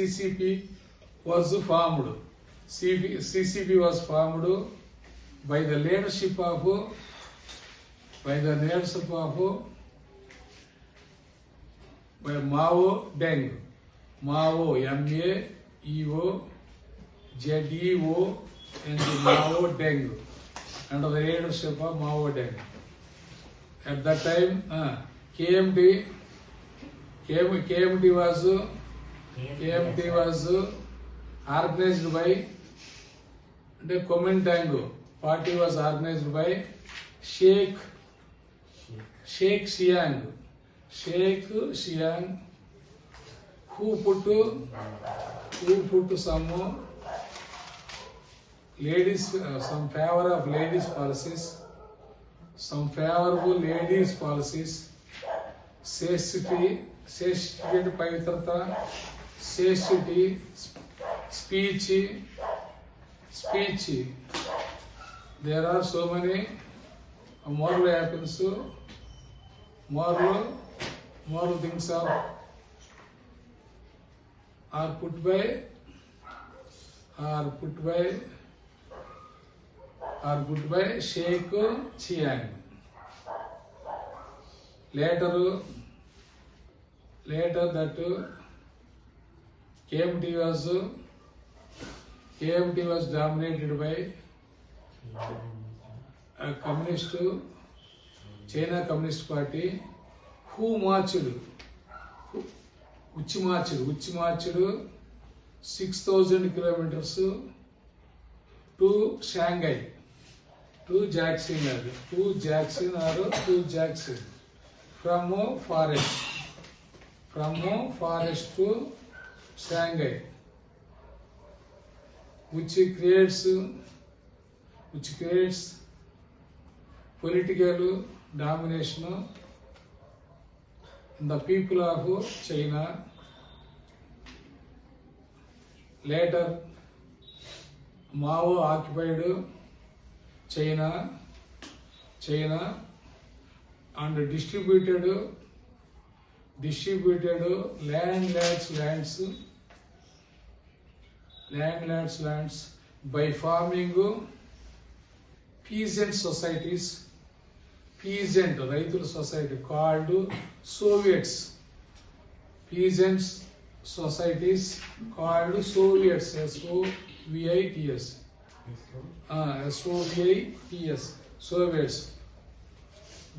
CCP was formed. CCP was formed by the leadership of Mao Deng. Mao, M-A-E-O, Z-E-O, and Mao Deng, under the leadership of Mao Deng. At that time, KMT was organized by the Kuomintang. Party was organized by Sheikh Siang, who put some ladies, some favor of ladies policies, some favorable ladies policies, safety, pavitrata, safety, speech. There are so many moral happens, moral things are put by Sheikh Siang. Later that KMT was dominated by a communist, China Communist Party, who marched 6,000 kilometers to Shanghai, to Jackson, from forest to Shanghai, which creates political domination in the people of China. Later, Mao occupied China and distributed lands by forming peasant societies, Raitul society called Soviets. Peasant societies called Soviets, S-O-V-I-T-S. S-O-V-I-T-S, Soviets.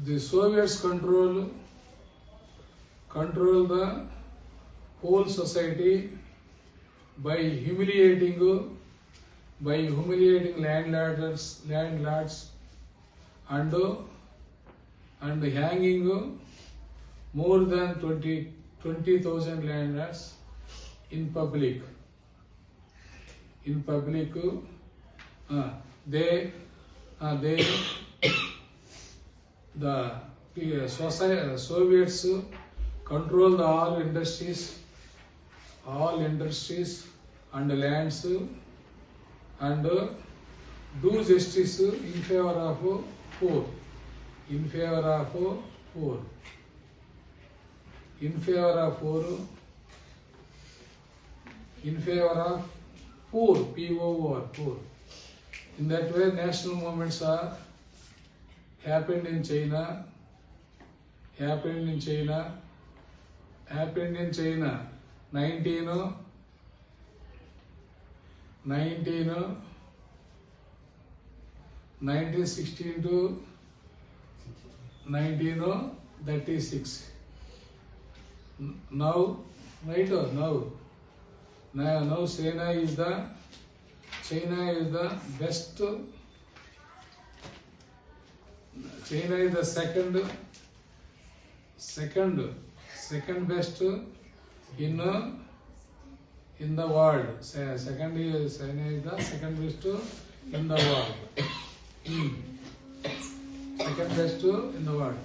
The Soviets control the whole society by humiliating landlords and hanging more than 20,000 landlords in public. The Soviets control all industries and lands and do justice in favor of poor. P-O-O-R, poor. In that way, national movements are happened in China. 1916 to 1936. Now China is the best. China is the second best in the world. China is the second best in the world. Second best in the world.